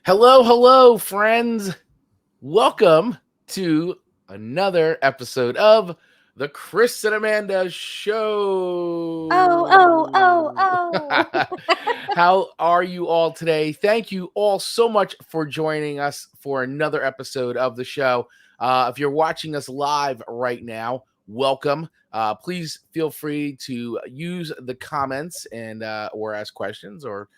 Hello, hello, friends. Welcome to another episode of the Chris and Amanda Oh. Show. How are you all today? Thank you all so much for joining us for another episode of the show. If you're watching us live right now, welcome. Please feel free to use the comments and or ask questions, or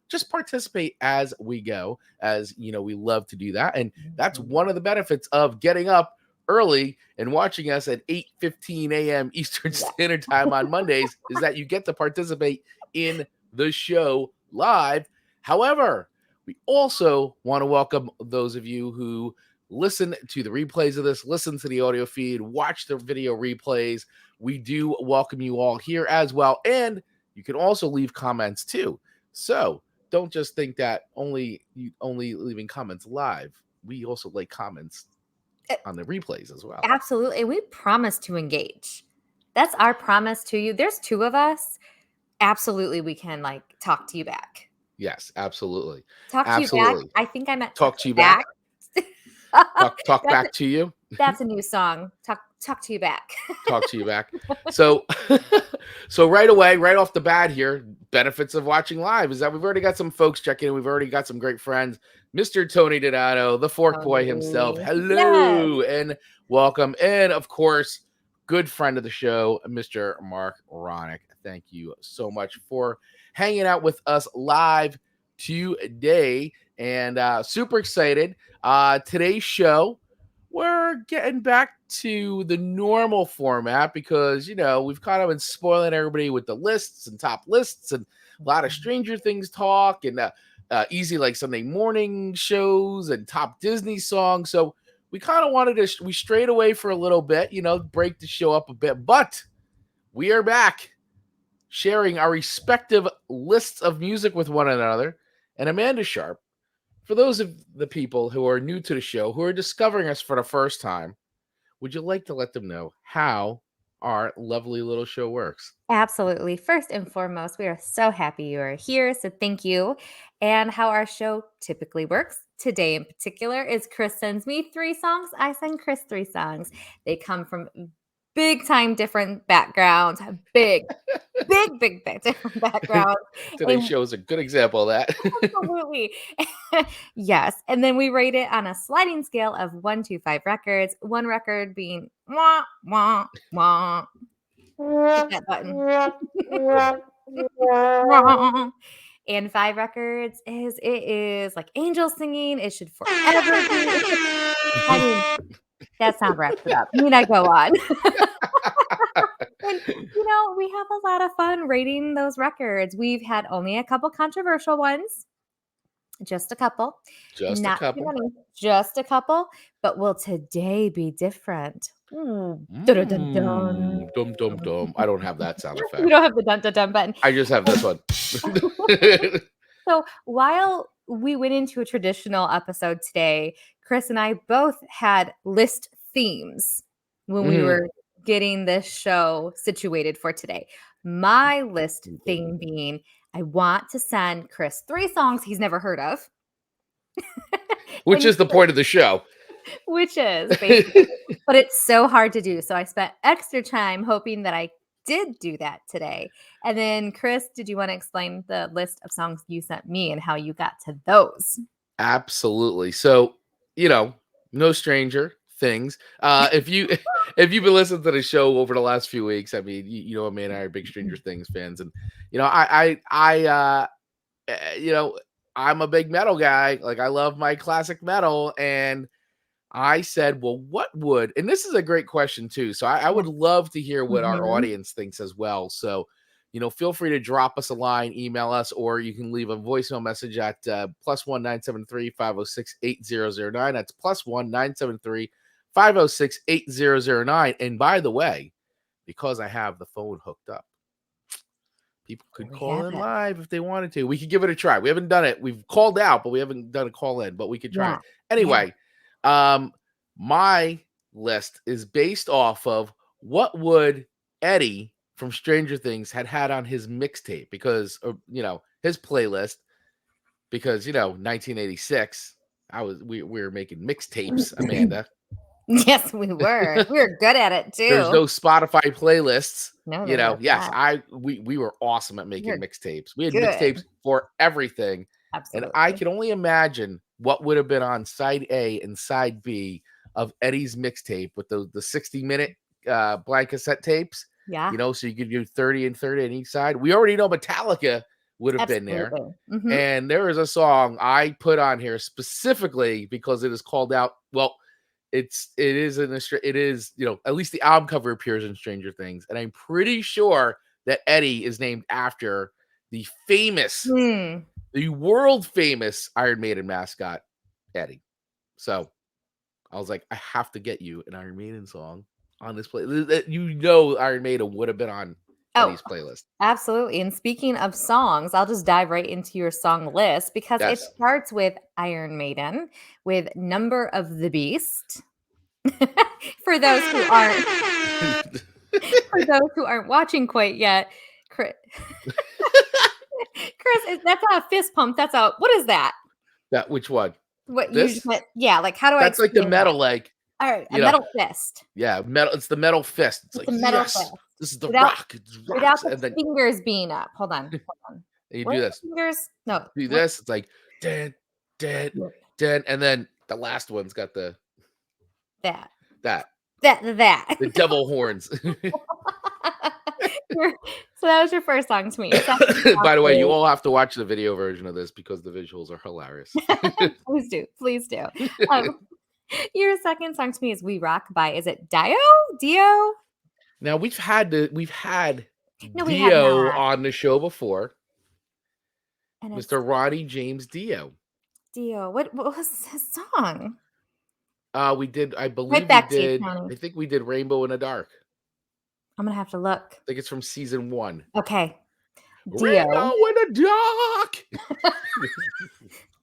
just participate as we go. As we love to do that, and that's one of the benefits of getting up early and watching us at 8:15 a.m. Eastern Standard Time on Mondays is that you get to participate in the show live. However, we also want to welcome those of you who listen to the replays of this, listen to the audio feed, watch the video replays. We do welcome you all here as well. And you can also leave comments too. So don't just think that only leaving comments live. We also like comments on the replays as well. Absolutely. We promise to engage. That's our promise to you. There's two of us. Absolutely, we can talk to you back. Yes, absolutely. Talk to you back. I think I meant talk to you back. Talk back to you. That's a new song. Talk to you back. Talk to you back. So right away, right off the bat here, benefits of watching live is that we've already got some folks checking in. We've already got some great friends. Mr. Tony Donato, the Fork Boy himself. Hello and welcome. And of course, good friend of the show, Mr. Mark Ronick. Thank you so much for hanging out with us live today. And super excited. Today's show, we're getting back to the normal format because, we've kind of been spoiling everybody with the lists and top lists and a lot of Stranger Things talk and easy like Sunday morning shows and top Disney songs. So we kind of wanted to, we strayed away for a little bit, break the show up a bit, but we are back sharing our respective lists of music with one another. And Amanda Sharp, for those of the people who are new to the show, who are discovering us for the first time, would you like to let them know how our lovely little show works? Absolutely. First and foremost, we are so happy you are here. So thank you. And how our show typically works today in particular is Chris sends me 3 songs. I send Chris 3 songs. They come from big time different backgrounds, big different backgrounds. Today's show is a good example of that. Absolutely. Yes. And then we rate it on a sliding scale of 1 to 5 records, 1 record being wah, wah, wah. Hit that button. And 5 records is like angels singing. It should forever be. I mean, that sound wraps it up. Need I go on? And, we have a lot of fun rating those records. We've had only a couple controversial ones. Just a couple. Not too many. Just a couple. But will today be different? Dum, dum, dum. I don't have that sound effect. You don't have the dun dun dun button. I just have this one. So while we went into a traditional episode today, Chris and I both had list themes when we were getting this show situated for today. My list theme being, I want to send Chris 3 songs he's never heard of. Which is the point of the show. Which is, basically. But it's so hard to do. So I spent extra time hoping that I did do that today. And then, Chris, did you want to explain the list of songs you sent me and how you got to those? Absolutely. So, no stranger things. If you've been listening to the show over the last few weeks, I mean, me and I are big Stranger Things fans, and I'm a big metal guy. Like, I love my classic metal, and I said, well, what would, and this is a great question too. So I would love to hear what our audience thinks as well. So, feel free to drop us a line, email us, or you can leave a voicemail message at +1 973 506 8009. That's +1 973 506 8009. And by the way, because I have the phone hooked up, people could call in live if they wanted to. We could give it a try. We haven't done it. We've called out, but we haven't done a call in, but we could try it. Anyway, my list is based off of what would Eddie from Stranger Things had on his mixtape, because his playlist, because 1986, we were making mixtapes, Amanda. Yes, we were. We were good at it There's too. no Spotify playlists. No, there was Yes, not. we were awesome at We making were mixtapes. We had good. mixtapes for everything. And I Absolutely. can only imagine what would have been on side A and side B of Eddie's mixtape with the 60-minute blank cassette tapes. Yeah, So you could do 30 and 30 on each side. We already know Metallica would have been there. absolutely. Mhm. And there is a song I put on here specifically because it is called out. Well, it is at least the album cover appears in Stranger Things, and I'm pretty sure that Eddie is named after the Hmm. world famous Iron Maiden mascot, Eddie. So I was like, I have to get you an Iron Maiden song on this play. Iron Maiden would have been on Oh, Eddie's playlist. absolutely. And speaking of songs, I'll just dive right into your song list because it Yes. starts with Iron Maiden with Number of the Beast. For those who aren't watching quite yet, Chris, that's not a fist pump. That's a what is that? Which one? What you just This? went? Yeah, like how do I That's like the explain that? metal, like, All right, a you know, metal fist. yeah, metal. It's the metal fist. It's It's like, a metal yes, fist this is the without rock. It's without rocks. the And then fingers being up. Hold on. you Where do are this. the fingers? No. Do What? this. It's like, dead, dead, dead. And then the last one's got That. that, That. the devil horns. So that was your first song to me. Your second song By the way, you is all have to watch the video version of this because the visuals are hilarious. Please do. Your second song to me is "We Rock" by is it Dio? Now we've had No, we have Dio not. on the show before, And it's Mr. Ronnie James Dio. Dio. What was his song? We did, I Right believe back to you, Tony. I think we did Rainbow in the Dark. I'm gonna have to look. I think it's from season 1. Okay. Rainbow Dio. in the Dark.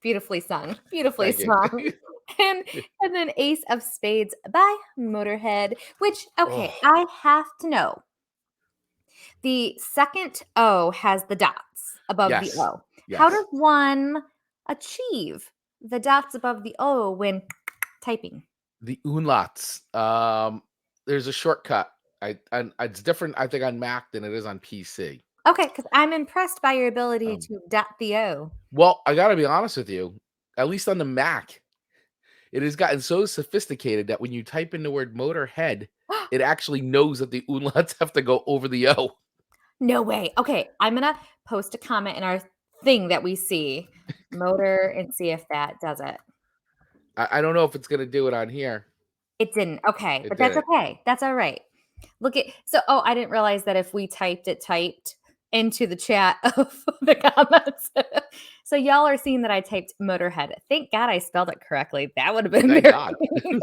Beautifully sung. Thank you. And then Ace of Spades by Motorhead, which okay, Oh, I have to know. The second O has the dots above the yes. O. How Yes. does one achieve the dots above the O when typing? The umlauts. There's a shortcut. It's different, I think, on Mac than it is on PC. Okay, because I'm impressed by your ability Um, to dot the O. well, I gotta be honest with you. At least on the Mac, it has gotten so sophisticated that when you type in the word Motorhead, it actually knows that the umlauts have to go over the O. No way. Okay, I'm gonna post a comment in our thing that we see, motor, and see if that does it. I don't know if it's gonna do it on here. It didn't. Okay, It but that's didn't. okay. That's all right. Look at I didn't realize that if we typed into the chat of the comments. So y'all are seeing that I typed Motorhead. Thank God I spelled it correctly. That would have been Thank God. embarrassing.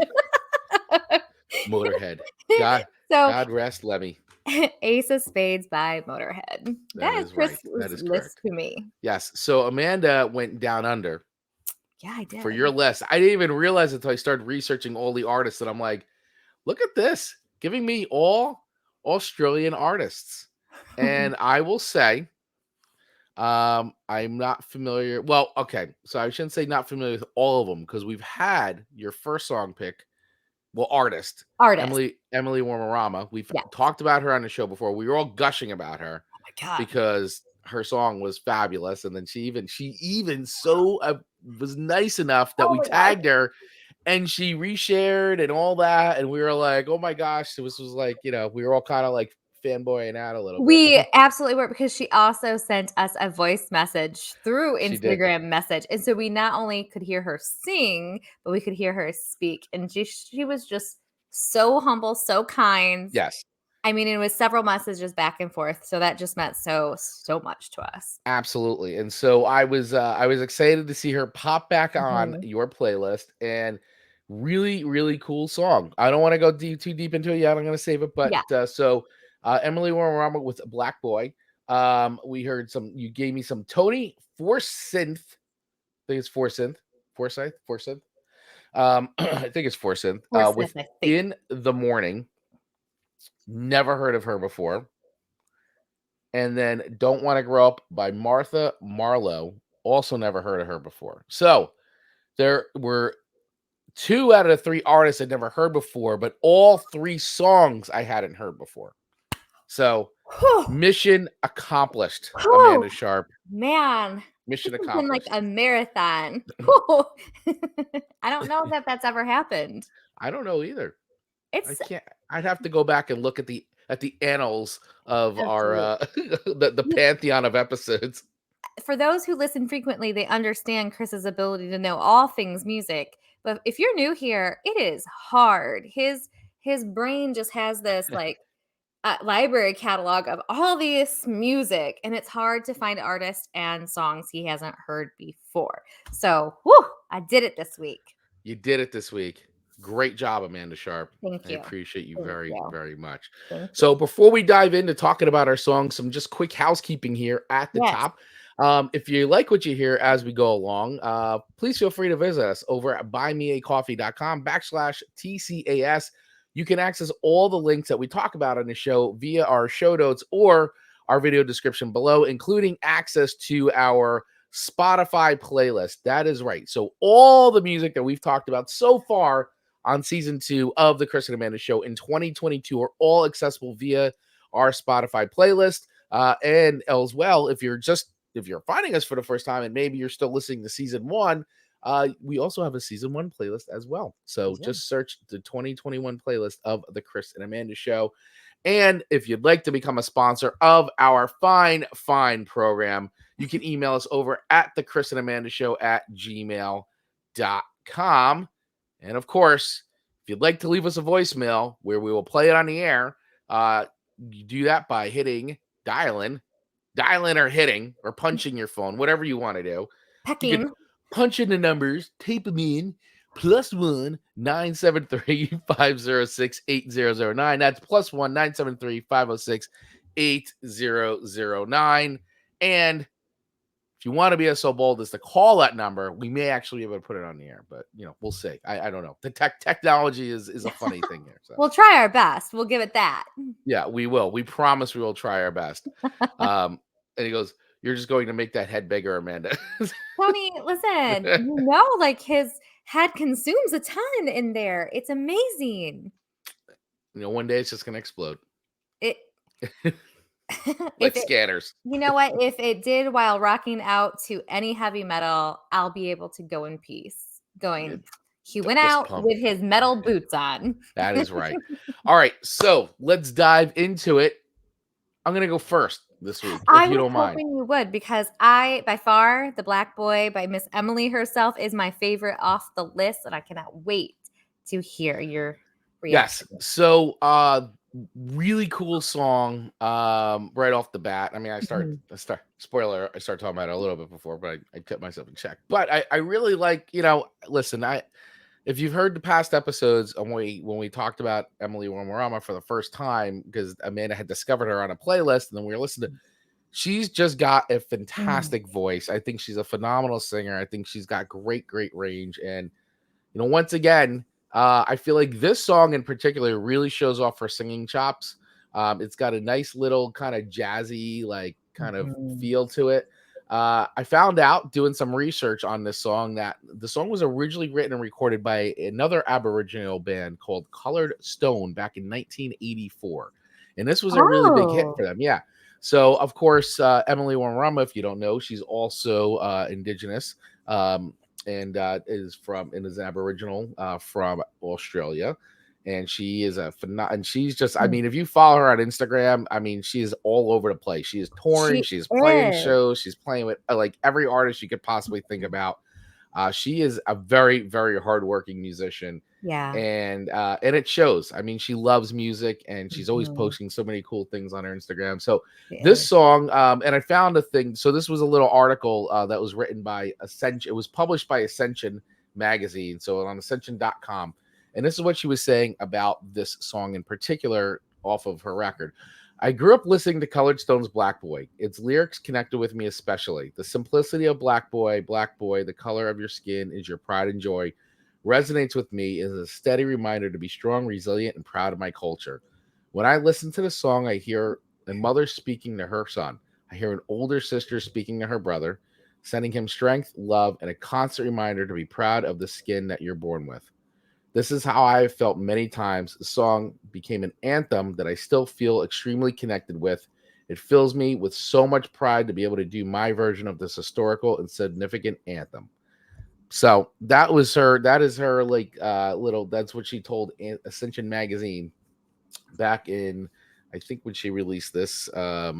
Motorhead. God, So God rest Lemmy. Ace of Spades by Motorhead. That That is Chris right. That was is list correct. to me. Yes. So Amanda went down under Yeah, I did. for your list. I didn't even realize it until I started researching all the artists, and I'm like, look at this, giving me all Australian artists. And I will say, I'm not familiar. Well, okay, so I shouldn't say not familiar with all of them because we've had your first song pick. Well, artist Emily Wurramara. We've Yeah. talked about her on the show before. We were all gushing about her Oh my God. because her song was fabulous, and then she even was nice enough that we tagged her, and she reshared and all that, and we were like, oh my gosh, this was like, we were all kind of like fanboying out a little bit. We absolutely were because she also sent us a voice message through She did. Instagram message. And so we not only could hear her sing, but we could hear her speak. And she was just so humble, so kind. Yes. I mean, it was several messages back and forth. So that just meant so much to us. Absolutely. And so I was excited to see her pop back on your playlist, and really, really cool song. I don't want to go too deep into it yet. I'm going to save it. But Emily Wurramara with Black Boy. We heard you gave me some Tori Forsyth. I think it's Forsyth. I think it's Forsyth. With In the Morning. Never heard of her before. And then Don't Want to Grow Up by Marlow. Also never heard of her before. So there were 2 out of the 3 artists I'd never heard before, but all 3 songs I hadn't heard before. So Whew, mission accomplished, whew, Amanda Sharp. man, Mission this has been like accomplished. a marathon. Whew. I don't know that that's ever happened. I don't know either. I It's can't. I'd have to go back and look at the annals of our absolute. the pantheon of episodes. For those who listen frequently, they understand Chris's ability to know all things music. But if you're new here, it is hard. His brain just has this like library catalog of all this music, and it's hard to find artists and songs he hasn't heard before. So, whew, I did it this week. You did it this week. Great job, Amanda Sharp. Thank I you. appreciate you Thank very, you. very much. Thank you. So before we dive into talking about our songs, some just quick housekeeping here at the Yes. top. If you like what you hear as we go along, please feel free to visit us over at buymeacoffee.com/TCAS. You can access all the links that we talk about on the show via our show notes or our video description below, including access to our Spotify playlist. That is right. So all the music that we've talked about so far on season 2 of the Chris and Amanda Show in 2022 are all accessible via our Spotify playlist. And as well, if you're finding us for the first time and maybe you're still listening to season 1, we also have a season 1 playlist as well. So just search the 2021 playlist of the Chris and Amanda Show. And if you'd like to become a sponsor of our fine program, you can email us over at the Chris and Amanda Show at gmail.com. And of course, if you'd like to leave us a voicemail where we will play it on the air, you do that by dialing or hitting or punching your phone, whatever you want to do. You Pecking. could punch in the numbers, tape them in, +1 973 506 8009. That's +1 973 506 8009. And if you want to be so bold as to call that number, we may actually be able to put it on the air, but we'll see. I don't know. The technology is a funny thing here. So We'll try our best. We'll give it that. yeah, we will. We promise we will try our best. And he goes, "You're just going to make that head bigger, Amanda." Tony, listen, like his head consumes a ton in there. It's amazing. One day it's just gonna explode. It Like scanners. You know what? If it did while rocking out to any heavy metal, I'll be able to go in peace. He went out with his metal boots on. That is right. All right, so let's dive into it. I'm gonna go first this week, if you don't mind. I was hoping you would, because by far, The Black Boy by Miss Emily herself is my favorite off the list, and I cannot wait to hear your reaction. Yes. So really cool song right off the bat. I mean, I start spoiler, I started talking about it a little bit before, but I kept myself in check. But I really like, listen, if you've heard the past episodes when we talked about Emily Wurramara for the first time, because Amanda had discovered her on a playlist, and then we were listening to, she's just got a fantastic voice. I think she's a phenomenal singer. I think she's got great range. And once again, I feel like this song in particular really shows off her singing chops. It's got a nice little kind of jazzy, like kind of feel to it. I found out doing some research on this song that the song was originally written and recorded by another Aboriginal band called Colored Stone back in 1984. And this was a really big hit for them. Yeah. So, of course, Emily Wurramara, if you don't know, she's also Indigenous. And is Aboriginal from Australia, and she is and she's just, I mean, if you follow her on Instagram, I mean, she's all over the place. She is touring, she's playing shows, she's playing with like every artist you could possibly think about. She is a very, very hardworking musician. Yeah. And it shows. I mean, she loves music, and she's always posting so many cool things on her Instagram. So this song, and I found a thing. So this was a little article that was written by Ascension. It was published by Ascension magazine. So on ascension.com. And this is what she was saying about this song in particular off of her record. I grew up listening to Colored Stone's Black Boy. Its lyrics connected with me especially. The simplicity of Black Boy, the color of your skin is your pride and joy, resonates with me as a steady reminder to be strong, resilient, and proud of my culture. When I listen to the song, I hear a mother speaking to her son. I hear an older sister speaking to her brother. sending him strength, love, and a constant reminder to be proud of the skin that you're born with. This is how I felt many times. The song became an anthem that I still feel extremely connected with. It fills me with so much pride to be able to do my version of this historical and significant anthem. So that was her. That is her like little. That's what she told Ascension magazine back in, I think when she released this. I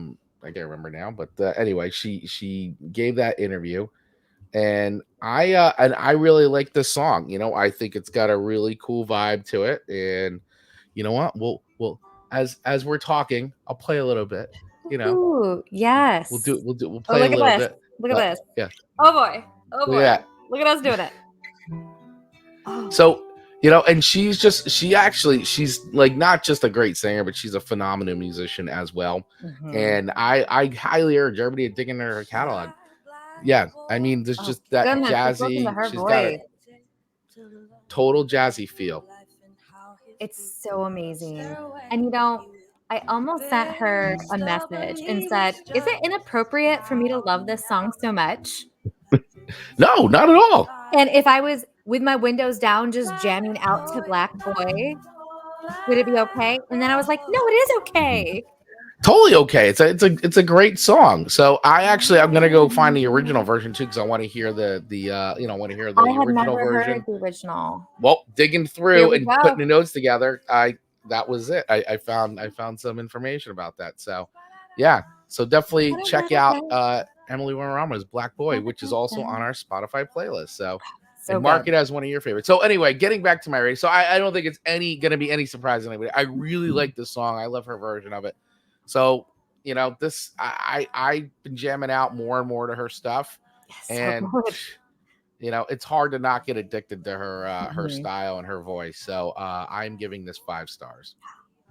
can't remember now, but anyway, she gave that interview, and I really like this song. I think it's got a really cool vibe to it, and you know what? We'll as we're talking, I'll play a little bit. Ooh, yes. We'll Oh, play a look at little this. bit. Look at But this. yeah, Oh boy. Oh look at boy. that. Look at us doing it. Oh. So, and she's like not just a great singer, but she's a phenomenal musician as well. Mhm. And I highly urge everybody to dig into her catalog. Yeah, I mean, there's just that goodness, just listen to jazzy. her She's got a voice. total jazzy feel. It's so amazing. And I almost sent her a message and said, "Is it inappropriate for me to love this song so much?" No, not at all. And if I was with my windows down, just jamming out to Black Boy, would it be okay? And then I was like, "No, it is okay." Totally okay. It's a great song. So I'm gonna go find the original version too, because I want to hear the want to hear the I had original never version. heard the original. Well, digging Here through we and go. putting the notes together, that was it. I found some information about that. So yeah. So definitely check out Emily Wurramara's Black Boy, which is also on our Spotify playlist. So and mark it as one of your favorites. So anyway, getting back to my rating. So I don't think it's gonna be any surprise to anybody. I really like this song. I love her version of it. So this I've been jamming out more and more to her stuff, and it's hard to not get addicted to her her style and her voice. So I'm giving this 5 stars.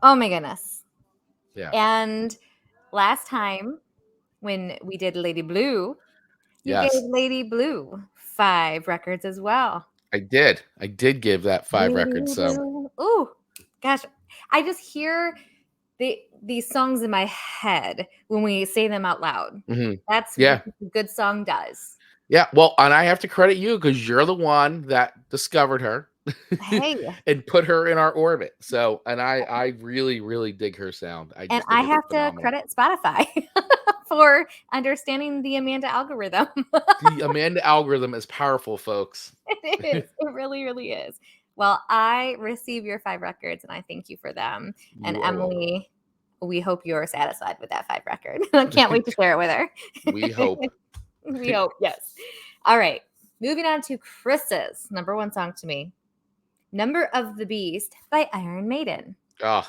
Oh my goodness. Yeah. And last time when we did Lady Blue, you gave Lady Blue 5 records as well. I did give that 5 records. So ooh, gosh, I just hear these songs in my head when we say them out loud. Mm-hmm. That's what a good song does. Yeah, well, and I have to credit you because you're the one that discovered her. Hey. And put her in our orbit. So, and I really, really dig her sound. I have to credit Spotify for understanding the Amanda algorithm. The Amanda algorithm is powerful, folks. It is. It really, really is. Well, I receive your 5 records, and I thank you for them. And Emily, we hope you're satisfied with that 5 record. I can't wait to share it with her. We hope. We hope, yes. All right. Moving on to Chris's number 1 song to me, Number of the Beast by Iron Maiden. Oh,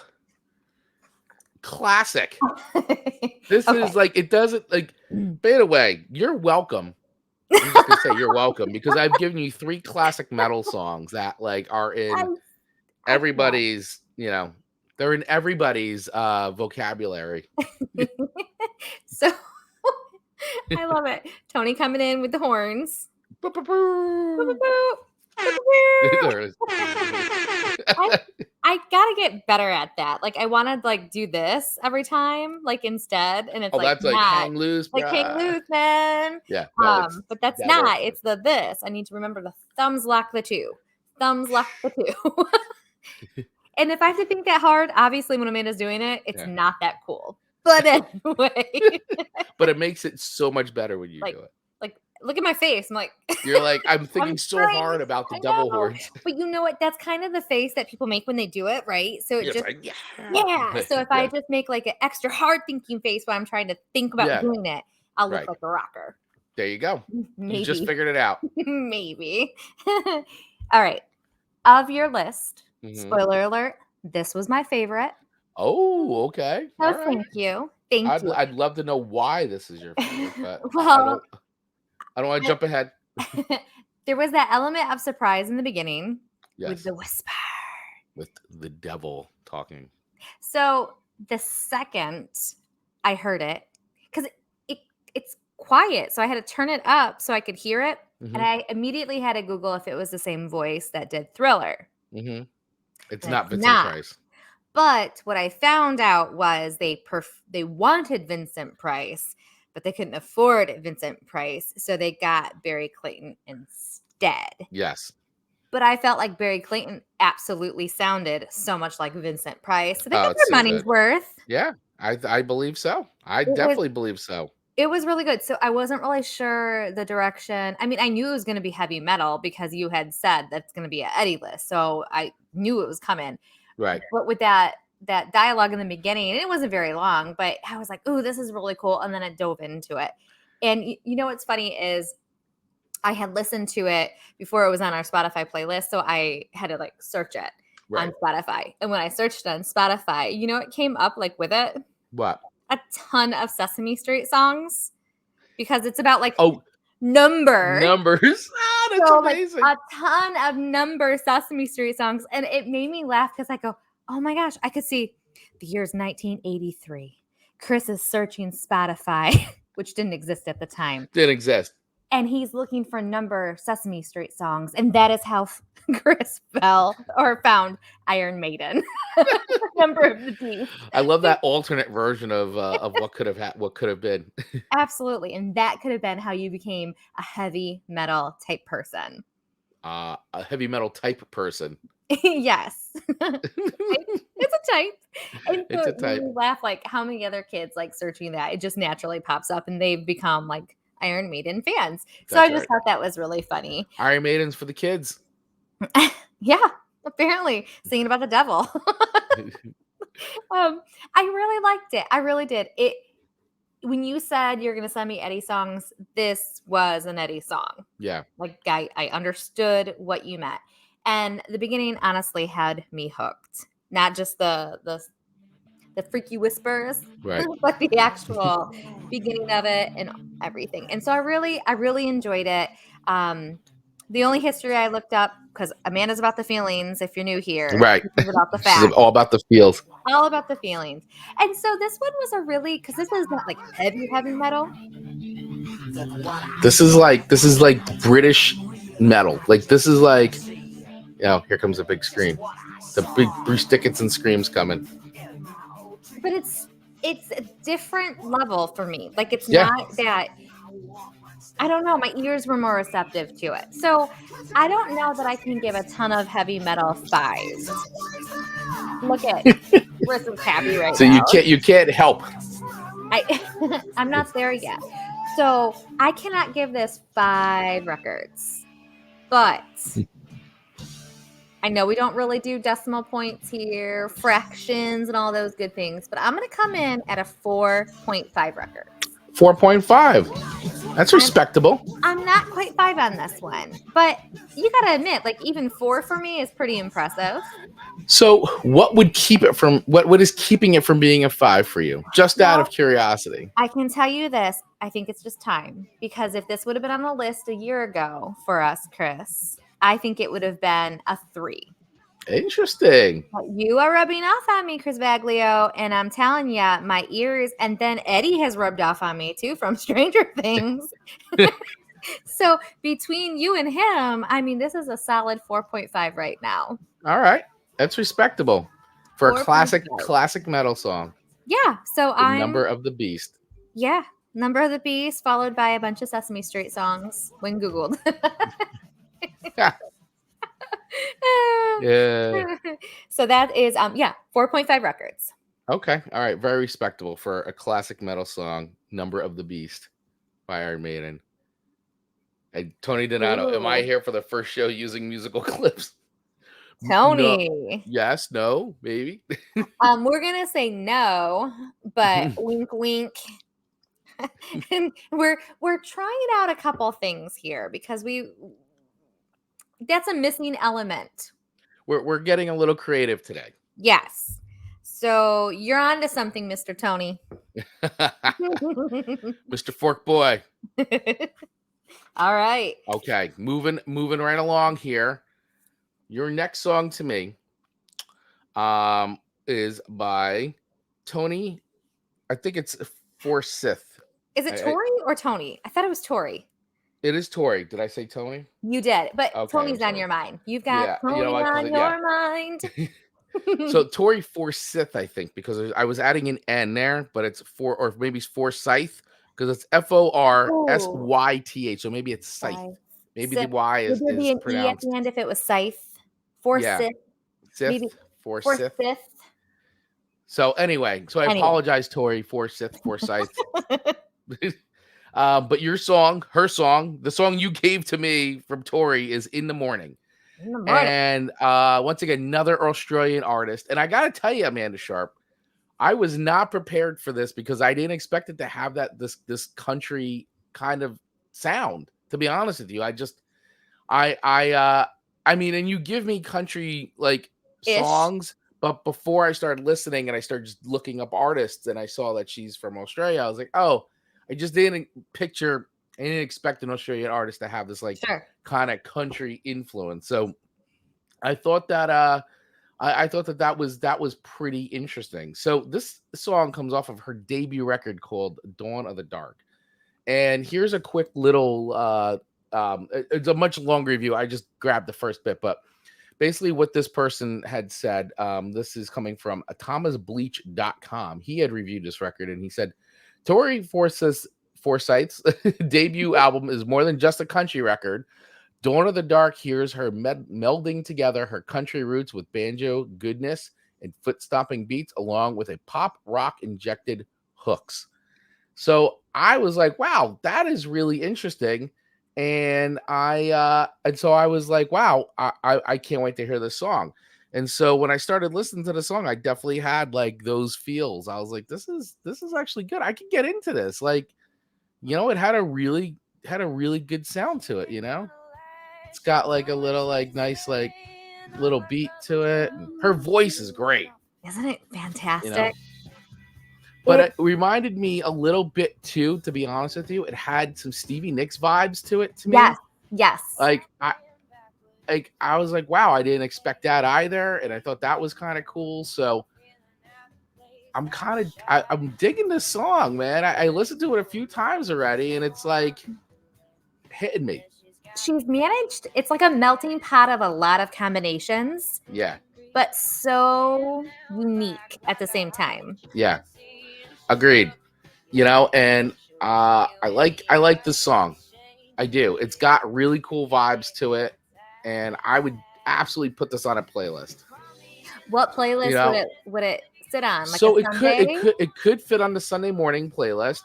classic. This is like, it doesn't like, by the way, you're welcome. I'm just gonna say you're welcome because I've given you 3 classic metal songs that like are in everybody's, they're in everybody's vocabulary. So I love it. Tony coming in with the horns. I gotta get better at that. Like I want to like do this every time, like instead, and it's that's like hang loose, like hang loose, man. Yeah, but that's not. It's the this. I need to remember the thumbs lock the 2. Thumbs lock the 2. And if I have to think that hard, obviously when Amanda's doing it, it's not that cool. But anyway, but it makes it so much better when you do it. Like, look at my face. I'm like, you're like, I'm thinking so hard about the double horns. But you know what? That's kind of the face that people make when they do it, right? So it just, like, yeah. So if I just make like an extra hard thinking face while I'm trying to think about doing it, I'll look like a rocker. There you go. Maybe. You just figured it out. Maybe. All right. Of your list, spoiler alert, this was my favorite. Oh, okay. Oh, thank you. Thank you. I'd love to know why this is your favorite, but well, I don't want to jump ahead. There was that element of surprise in the beginning with the whisper. With the devil talking. So the second I heard it, because it's quiet, so I had to turn it up so I could hear it. And I immediately had to Google if it was the same voice that did Thriller. It's not Vincent Price. But what I found out was they wanted Vincent Price, but they couldn't afford Vincent Price, so they got Barry Clayton instead. Yes. But I felt like Barry Clayton absolutely sounded so much like Vincent Price. So they got It's their so money's good. worth. Yeah, I believe so. I definitely believe so. It was really good. So I wasn't really sure the direction. I mean, I knew it was going to be heavy metal because you had said that's going to be an Eddie list. So I knew it was coming. Right. But with that dialogue in the beginning, and it wasn't very long, but I was like, "Ooh, this is really cool." And then I dove into it. And you know what's funny is I had listened to it before it was on our Spotify playlist, so I had to like search it on Spotify. And when I searched on Spotify, you know what came up like with it? What? A ton of Sesame Street songs, because it's about like numbers. That's amazing. Like, a ton of number Sesame Street songs, and it made me laugh because I go, oh my gosh, I could see the year's 1983. Chris is searching Spotify, which didn't exist at the time. Didn't exist. And he's looking for number Sesame Street songs, and that is how Chris found Iron Maiden. Number of the Beast. I love that alternate version of what could have been. Absolutely, and that could have been how you became a heavy metal type person. A heavy metal type person. Yes, it's a type. And It's a type. You laugh like how many other kids like searching that? It just naturally pops up, and they've become like Iron Maiden fans. So I just thought that was really funny. Iron Maiden's for the kids. Yeah, apparently singing about the devil. I really liked it. I really did. When you said you're going to send me Eddie songs, this was an Eddie song. Yeah. Like I understood what you meant. And the beginning honestly had me hooked. Not just the freaky whispers, right, but the actual beginning of it and everything. And so I really enjoyed it. The only history I looked up, because Amanda's about the feelings, if you're new here. Right. This is about the facts. This is all about the feels. All about the feelings. And so this one was because this is not like heavy metal. This is like British metal. Like this is like, here comes a big scream. The big Bruce Dickinson screams coming. But it's a different level for me. Like it's not that. I don't know. My ears were more receptive to it. So I don't know that I can give a ton of heavy metal fives. Look at Chris is happy right now. So you can't help. I'm not there yet. So I cannot give this 5 records. But I know we don't really do decimal points here, fractions and all those good things, but I'm going to come in at a 4.5 record. 4.5. That's respectable. I'm not quite 5 on this one, but you got to admit, like even 4 for me is pretty impressive. So what would keep it from, what is keeping it from being a 5 for you? Just out of curiosity. I can tell you this. I think it's just time, because if this would have been on the list a year ago for us, Chris, I think it would have been a 3. Interesting. You are rubbing off on me, Chris Baglio, and I'm telling you, my ears, and then Eddie has rubbed off on me too from Stranger Things. So between you and him, I mean, this is a solid 4.5 right now. All right. That's respectable for a classic metal song. Yeah. So Number of the Beast. Yeah. Number of the Beast, followed by a bunch of Sesame Street songs when Googled. Yeah. So that is 4.5 records. Okay. All right. Very respectable for a classic metal song, Number of the Beast by Iron Maiden. And Tony Donato, am I here for the first show using musical clips? Tony. No. Yes, no, maybe. We're gonna say no, but wink wink. And we're trying out a couple things here because that's a missing element. We're getting a little creative today. Yes. So you're on to something, Mr. Tony. Mr. Fork Boy. All right. Okay, moving right along here. Your next song to me is by Tony. I think it's Forsyth. Is it Tori or Tony? I thought it was Tori. It is Tori. Did I say Tony? You did, but okay, Tony's on your mind. You've got Tony on your mind. So Tori Forsyth, I think, because I was adding an N there, but it's Forsyth because it's Forsyth. So maybe it's Scythe. Scythe. Maybe the Scythe. Y Would there be is an E at the pronounced. end if it was Scythe? Yeah. Forsyth. Maybe Sith, Forsyth. Forsyth. So anyway, so I Anyway. apologize, Tori, Forsyth. But your song, her song, the song you gave to me from Tori is In the Morning. In the morning. And once again, another Australian artist. And I got to tell you, Amanda Sharp, I was not prepared for this because I didn't expect it to have this country kind of sound, to be honest with you. I mean, and you give me country like songs, but before I started listening and I started just looking up artists and I saw that she's from Australia, I was like, oh, I didn't expect an Australian artist to have this like kind of country influence. So I thought that I thought that was pretty interesting. So this song comes off of her debut record called Dawn of the Dark. And here's a quick little it's a much longer review. I just grabbed the first bit, but basically what this person had said, this is coming from thomasbleach.com. He had reviewed this record and he said, Tori Forsyth's debut album is more than just a country record. Dawn of the Dark hears her melding together her country roots with banjo goodness and foot-stomping beats, along with a pop rock injected hooks. So I was like, wow, that is really interesting. And so I was like, wow, I can't wait to hear this song. And so when I started listening to the song, I definitely had like those feels. I was like, this is actually good. I could get into this. Like, it had a really good sound to it, It's got like a little like nice like little beat to it. And her voice is great. Isn't it fantastic? But it reminded me a little bit too, to be honest with you. It had some Stevie Nicks vibes to it to me. Yes. Like I was like, wow, I didn't expect that either. And I thought that was kind of cool. So I'm digging this song, man. I listened to it a few times already, and it's like hitting me. She's managed, it's like a melting pot of a lot of combinations. Yeah. But so unique at the same time. Yeah. Agreed. And I like this song. I do. It's got really cool vibes to it, and I would absolutely put this on a playlist. What playlist would it sit on? Like so it could fit on the Sunday morning playlist,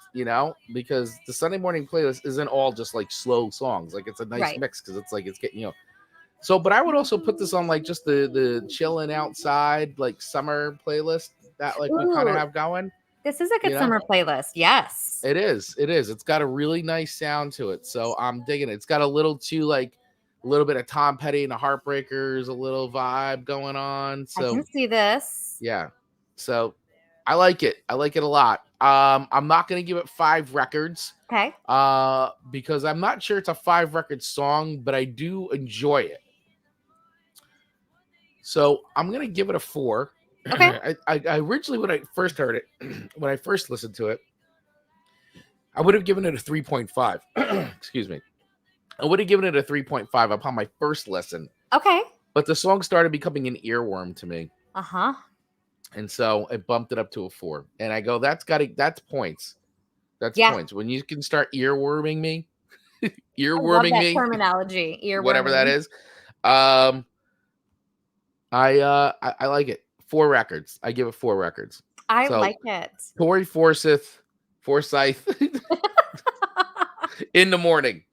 because the Sunday morning playlist isn't all just like slow songs. Like it's a nice mix because it's like it's getting So, but I would also put this on like just the chilling outside like summer playlist that like we kind of have going. This is a good summer playlist. Yes, it is. It's got a really nice sound to it, so I'm digging it. It's got a little bit of Tom Petty and the Heartbreakers, a little vibe going on. So I can see this. Yeah. So I like it. I like it a lot. I'm not going to give it 5 records. Okay. Because I'm not sure it's a 5 record song, but I do enjoy it. So I'm going to give it a 4. Okay. I originally, when I first heard it, when I first listened to it, I would have given it a 3.5. Excuse me. I would have given it a 3.5 upon my first listen. Okay. But the song started becoming an earworm to me. Uh-huh. And so it bumped it up to a 4. And I go, that's points. That's points. When you can start earworming me, earworming me, terminology, earworming, whatever that is. I like it. 4 records. I give it 4 records. I like it. Tori Forsyth In the Morning.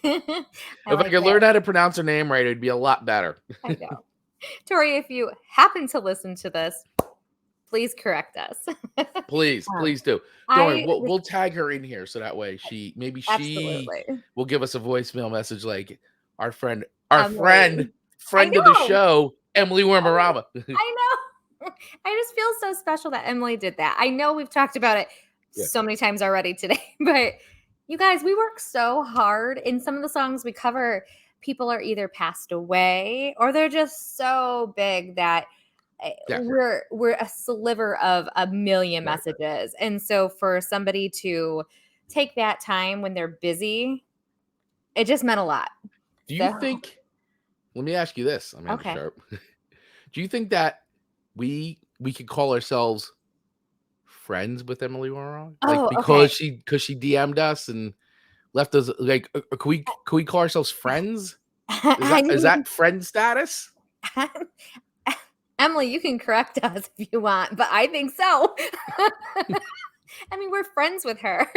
If I could learn how to pronounce her name right, it'd be a lot better. I know. Tori, if you happen to listen to this, please correct us. Please do. Don't worry, we'll tag her in here so that way she will give us a voicemail message like our friend of the show, Emily Wurramara. I know. I just feel so special that Emily did that. I know we've talked about it so many times already today, but you guys, we work so hard. In some of the songs we cover, people are either passed away or they're just so big that we're a sliver of a million messages. And so for somebody to take that time when they're busy, it just meant a lot. Do you think, let me ask you this, Amanda Sharp. Do you think that we could call ourselves friends with Emily Wurramara? Oh, Like okay. because she DM'd us and left us like can we call ourselves friends? I Is mean, that friend status? Emily, you can correct us if you want, but I think so. I mean, we're friends with her.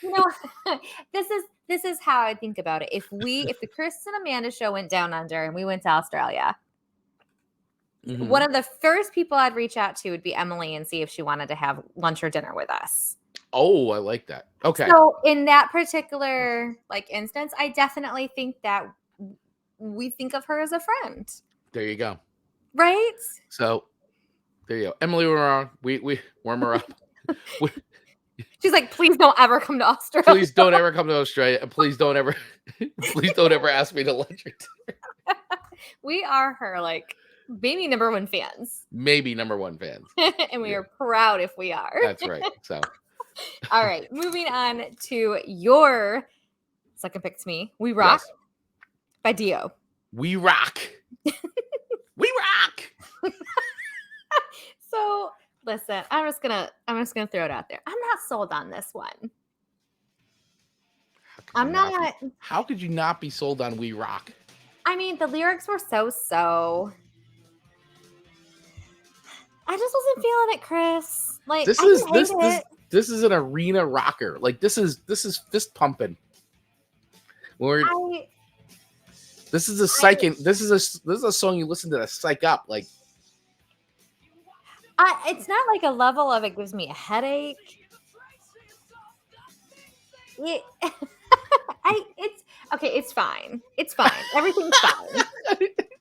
You know, this is how I think about it. If the Chris and Amanda show went down under and we went to Australia, one of the first people I'd reach out to would be Emily and see if she wanted to have lunch or dinner with us. Oh, I like that. Okay. So in that particular like instance, I definitely think that we think of her as a friend. There you go. Right? So there you go. Emily Wurramara, we warm her up. She's like, please don't ever come to Australia. Please don't ever come to Australia. And please don't ever ask me to lunch or dinner. We are her like maybe number one fans. Maybe number one fans. And we are proud if we are. That's right. So all right. Moving on to your second pick to me. We Rock by Dio. We rock. We rock. So listen, I'm just gonna throw it out there. I'm not sold on this one. I'm not. How could you not be sold on We Rock? I mean, the lyrics were so. I just wasn't feeling it, Chris. Like this is an arena rocker. Like this is fist pumping. This is a psyching. This is a song you listen to psych up. Like it's not like a level of it gives me a headache. It's okay. It's fine. It's fine. Everything's fine.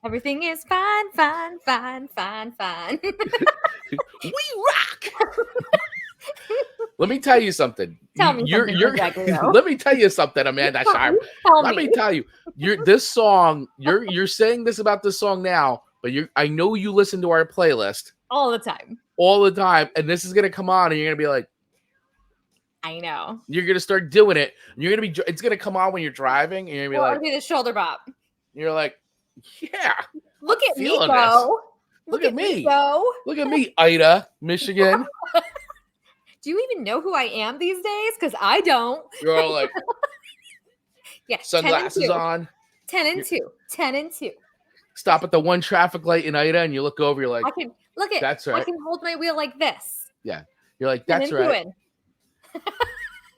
Everything is fine. We rock. Let me tell you something. Tell me something. Let me tell you something, Amanda Sharp. Let me tell you. This song. You're saying this about this song now, but I know you listen to our playlist all the time. All the time, and this is gonna come on, and you're gonna be like, I know. You're gonna start doing it. And it's gonna come on when you're driving, and you're gonna be like, do the shoulder bop. You're like, yeah. Look at me go. Look at me go. Look at me, Ida, Michigan. Do you even know who I am these days? Because I don't. You're all like, yeah, sunglasses on. 10 and 2. 10 and 2. Stop at the one traffic light in Ida, and you look over. You're like, that's right. I can hold my wheel like this. Yeah, you're like, that's right.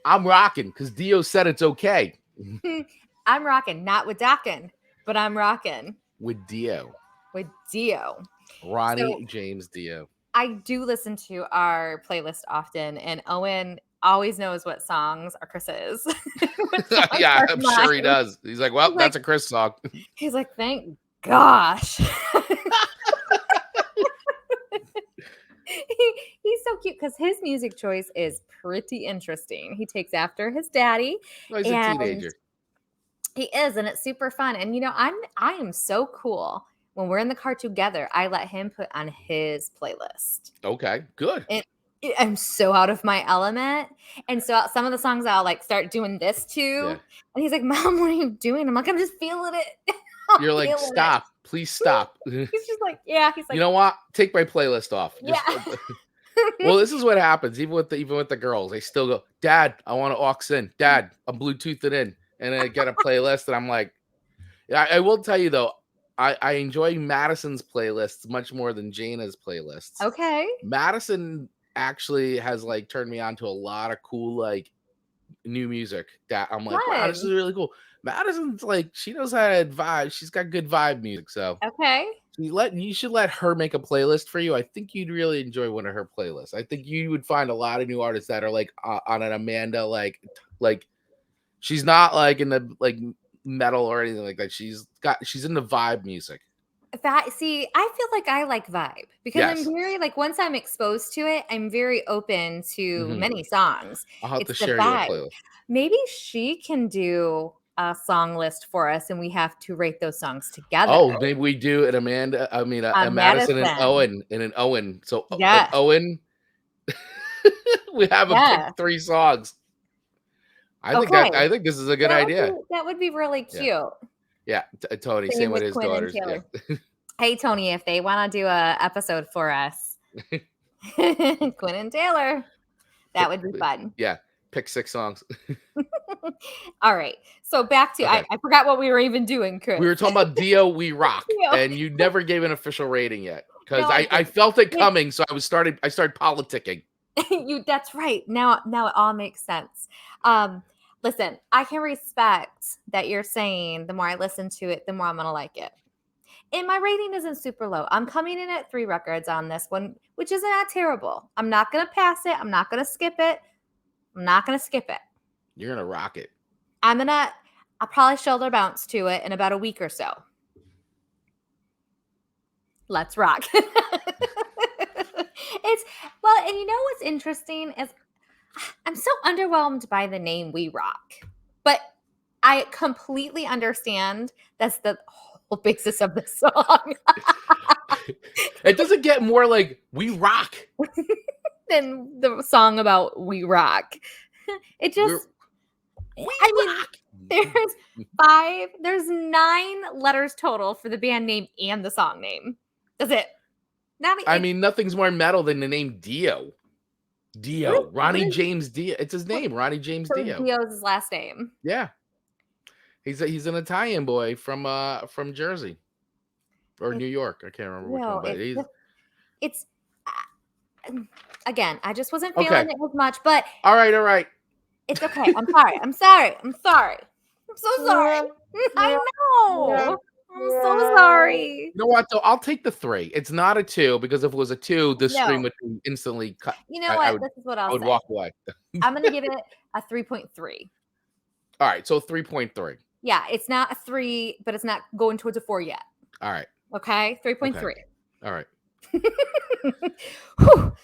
I'm rocking because Dio said it's okay. I'm rocking, not with Dockin, but I'm rocking with Dio. With Dio. Ronnie James Dio. I do listen to our playlist often, and Owen always knows what songs are Chris's. Yeah, I'm sure he does. He's like, well, that's a Chris song. He's like, thank gosh. He's so cute because his music choice is pretty interesting. He takes after his daddy. Well, he's a teenager. He is, and it's super fun. And I am so cool. When we're in the car together, I let him put on his playlist. Okay, good. And I'm so out of my element. And so some of the songs I'll like start doing this too. Yeah. And he's like, Mom, what are you doing? I'm like, I'm just feeling it. You're like, stop. Please stop. He's just like, yeah. He's like, you know what? Take my playlist off. Yeah. Well, this is what happens. Even with the girls, they still go, Dad, I want to aux in. Dad, I'm Bluetoothing in. And then I get a playlist and I'm like, I will tell you though, I enjoy Madison's playlists much more than Jana's playlists. Okay. Madison actually has like turned me on to a lot of cool like new music that I'm like, wow, this is really cool. Madison's like, she knows how to vibe. She's got good vibe music. So okay. You should let her make a playlist for you. I think you'd really enjoy one of her playlists. I think you would find a lot of new artists that are like on an Amanda like she's not like in the like metal or anything like that. She's in the vibe music. I feel like I like vibe because I'm very like once I'm exposed to it, I'm very open to many songs. I'll have to share your playlist. Maybe she can do a song list for us and we have to rate those songs together. Oh, maybe we do an Amanda. I mean, a Madison and an Owen. So yeah. Owen, we have pick 3 songs. I think this is a good idea. That would be really cute. Yeah, Tony, same with his daughters. Yeah. Hey, Tony, if they want to do a episode for us, Quinn and Taylor. That would be fun. Yeah, pick 6 songs. All right. So back to Okay. I forgot what we were even doing, Chris. We were talking about Dio, We Rock, Dio. and you never gave an official rating yet because No, I I didn't. felt it coming, so I started politicking. That's right. Now it all makes sense. Listen, I can respect that you're saying the more I listen to it, the more I'm gonna like it. And my rating isn't super low. I'm coming in at 3 records on this one, which isn't that terrible. I'm not gonna pass it. I'm not gonna skip it. I'm not gonna skip it. You're gonna rock it. I'll probably shoulder bounce to it in about a week or so. Let's rock. And you know what's interesting is I'm so underwhelmed by the name We Rock, but I completely understand that's the whole basis of the song. It doesn't get more like We Rock than the song about We Rock. It just, there's 9 letters total for the band name and the song name. That's it. Nothing's more metal than the name Dio. Ronnie James Dio. It's his name, Ronnie James Dio. Dio is his last name. Yeah, he's an Italian boy from Jersey or New York. I can't remember which one, but it's again. I just wasn't feeling it as much, but all right. It's okay. I'm sorry. I'm so sorry. I know. I'm so sorry. You know what, though? I'll take the 3. It's not a 2 because if it was a 2, the stream would be instantly cut. You know what? This is what I would walk away. I'm going to give it a 3.3. All right, so 3.3. Yeah, it's not a 3, but it's not going towards a 4 yet. All right. Okay, 3.3. Okay. All right. Whew.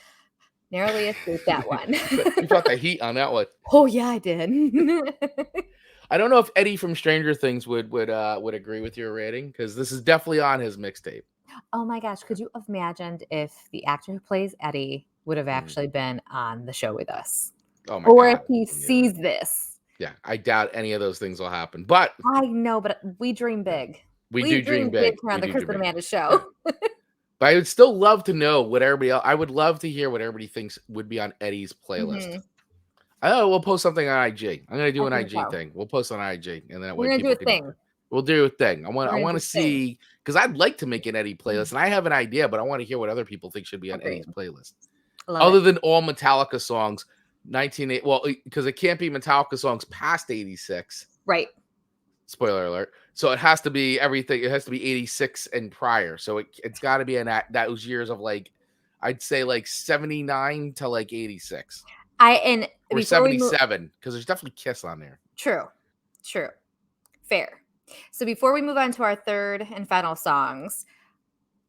Narrowly escaped that one. You felt the heat on that one. Oh yeah, I did. I don't know if Eddie from Stranger Things would agree with your rating because this is definitely on his mixtape. Oh my gosh, could you have imagined if the actor who plays Eddie would have actually been on the show with us? Oh my God. If he sees this. Yeah, I doubt any of those things will happen. But I know, but we dream big. We do dream big around the Chris and Amanda show. Yeah. But I would still love to know what everybody else. I would love to hear what everybody thinks would be on Eddie's playlist. Mm-hmm. Oh, we'll post something on IG. I'm gonna do an IG thing. We'll post on IG, and then we're gonna do a thing. We'll do a thing. I want to see because I'd like to make an Eddie playlist, and I have an idea, but I want to hear what other people think should be on Eddie's playlist. Other than all Metallica songs, 1980. Well, because it can't be Metallica songs past 86. Right. Spoiler alert. So it has to be everything. It has to be 86 and prior. So it's got to be in those years of like, I'd say like 79 to like 86. Or 77 because there's definitely Kiss on there. True. Fair. So before we move on to our third and final songs,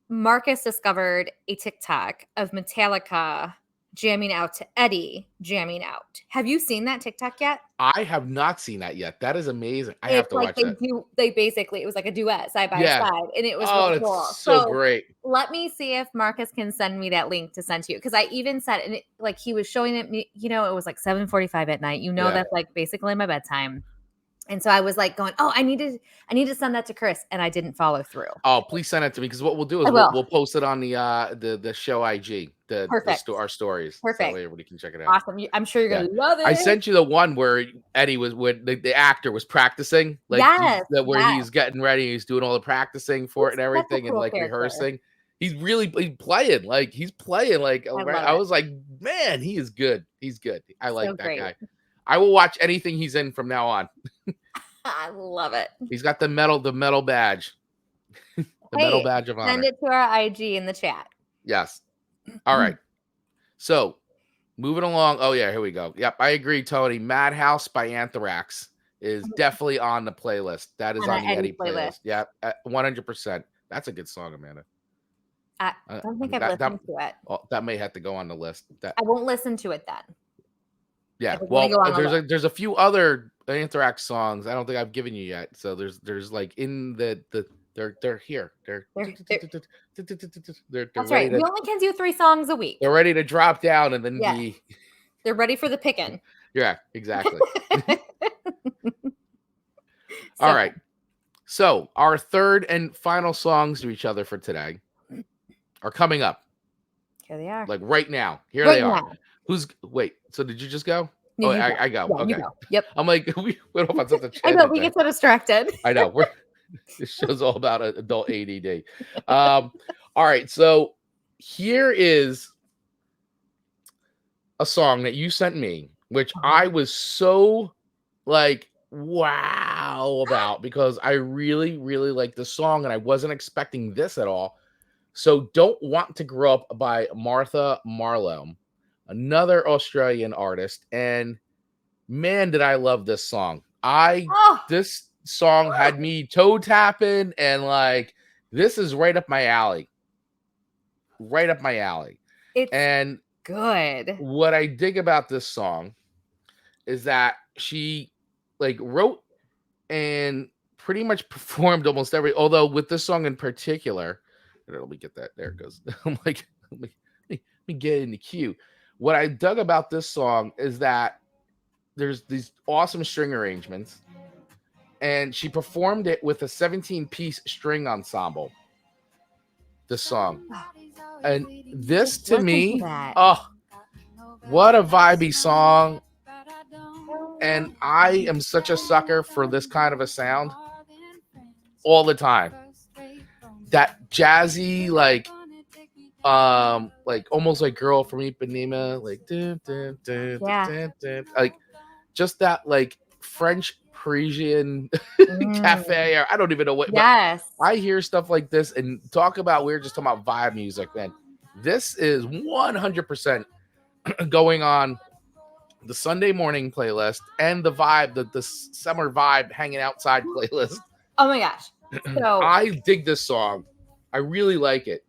Marcus discovered a TikTok of Metallica jamming out to Eddie jamming out. Have you seen that TikTok yet? I have not seen that yet. That is amazing. I have to watch that. It was like a duet side by side, and it was really cool. So great. Let me see if Marcus can send me that link to send to you because I even said, and he was showing it. It was like 7:45 at night. That's like basically my bedtime. And so I was like going, I need to send that to Chris, and I didn't follow through. Oh, please send it to me because what we'll do is we'll post it on the show IG, our stories. Perfect. So that way everybody can check it out. Awesome. I'm sure you're gonna love it. I sent you the one where Eddie the actor was practicing, like he's getting ready, he's doing all the practicing for it and everything, and like rehearsing. He's playing like I was like, man, he is good. He's good. I like that guy. I will watch anything he's in from now on. I love it. He's got the metal badge. Metal badge of honor. Send it to our IG in the chat. Yes. All right. So moving along. Oh yeah, here we go. Yep, I agree, Tony. Madhouse by Anthrax is definitely on the playlist. That is on the Eddie playlist. Yep, 100%. That's a good song, Amanda. I don't think I've listened to it. That may have to go on the list. I won't listen to it then. Yeah, well, there's a few other Anthrax songs I don't think I've given you yet. So there's like in they're here. They're That's right. We only can do 3 songs a week. They're ready to drop down and then they're ready for the picking. Yeah, exactly. All right. So our third and final songs to each other for today are coming up. Here they are. Like right now. Here Right they are. now. Wait, so did you just go? No, Oh, you go. I go. Yeah, you Okay. go. Yep. I'm like, we went off on such a I know, tangent we there. get so distracted. I know. This show's all about adult ADD. All right. So here is a song that you sent me, which I was so like, wow about because I really, really like the song and I wasn't expecting this at all. So Don't Want to Grow Up by Martha Marlow, another Australian artist. And man, did I love this song. Oh, This song had me toe tapping and like, this is right up my alley. Right up my alley. it's And good. what I dig about this song is that she like wrote and pretty much performed almost although with this song in particular, let me get that. There it goes. I'm like, let me get in the queue. What I dug about this song is that there's these awesome string arrangements, and she performed it with a 17-piece string ensemble. This song, and this to me, oh, what a vibey song! And I am such a sucker for this kind of a sound all the time. That jazzy, like almost like Girl from Ipanema, like dun, dun, dun, Yeah. dun, dun, like just that like French Parisian cafe, or I don't even know what. Yes. But I hear stuff like this and talk about, we were just talking about vibe music, man. This is 100% going on the Sunday morning playlist and the vibe, the summer vibe hanging outside playlist. Oh my gosh. So I dig this song. I really like it.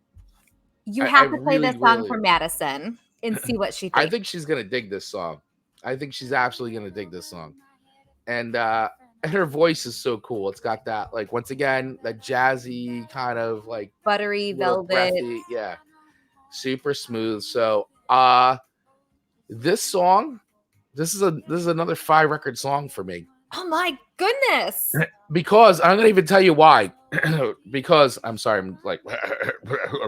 you have to play this song for Madison and see what she thinks. I think she's gonna dig this song. I think she's absolutely gonna dig this song. And her voice is so cool. It's got that, like, once again, that jazzy kind of like buttery velvet. Breathy, yeah. Super smooth. So this song, this is another 5-record song for me. Oh my goodness. Because I'm gonna even tell you why. Because I'm sorry, I'm like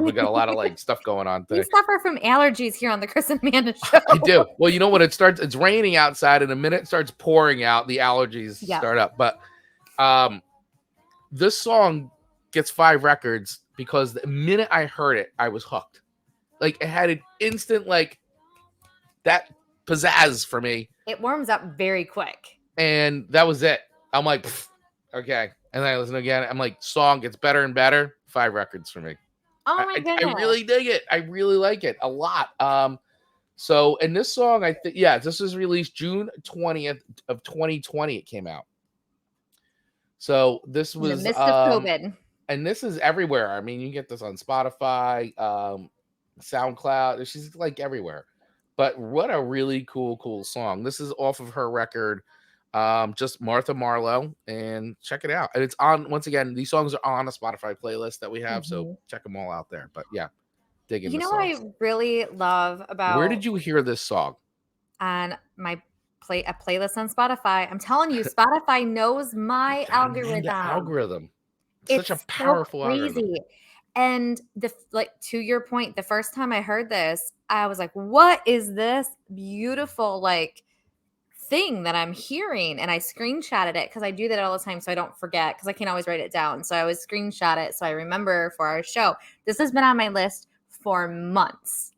we got a lot of like stuff going on today. We suffer from allergies here on the Chris and Amanda show. I do. Well, you know when it's raining outside and a minute it starts pouring out, the allergies start up. But this song gets 5 records because the minute I heard it, I was hooked. Like it had an instant like that pizzazz for me. It warms up very quick. And that was it. I'm like, okay. And then I listen again. I'm like, song gets better and better. 5 records for me. Oh my goodness. I really dig it. I really like it a lot. So in this song, I think, this was released June 20th of 2020. It came out. So this was in the midst of COVID. And this is everywhere. I mean, you get this on Spotify, SoundCloud. She's like everywhere. But what a really cool song. This is off of her record, just Martha Marlow, and check it out. And it's on, once again, these songs are on a Spotify playlist that we have, so check them all out there. But yeah, dig in. You know what I really love about, where did you hear this song? On my playlist on Spotify. I'm telling you, Spotify knows my algorithm. It's such a powerful algorithm. And to your point, the first time I heard this, I was like, what is this beautiful like thing that I'm hearing? And I screenshotted it because I do that all the time so I don't forget, because I can't always write it down. So I always screenshot it so I remember for our show. This has been on my list for months.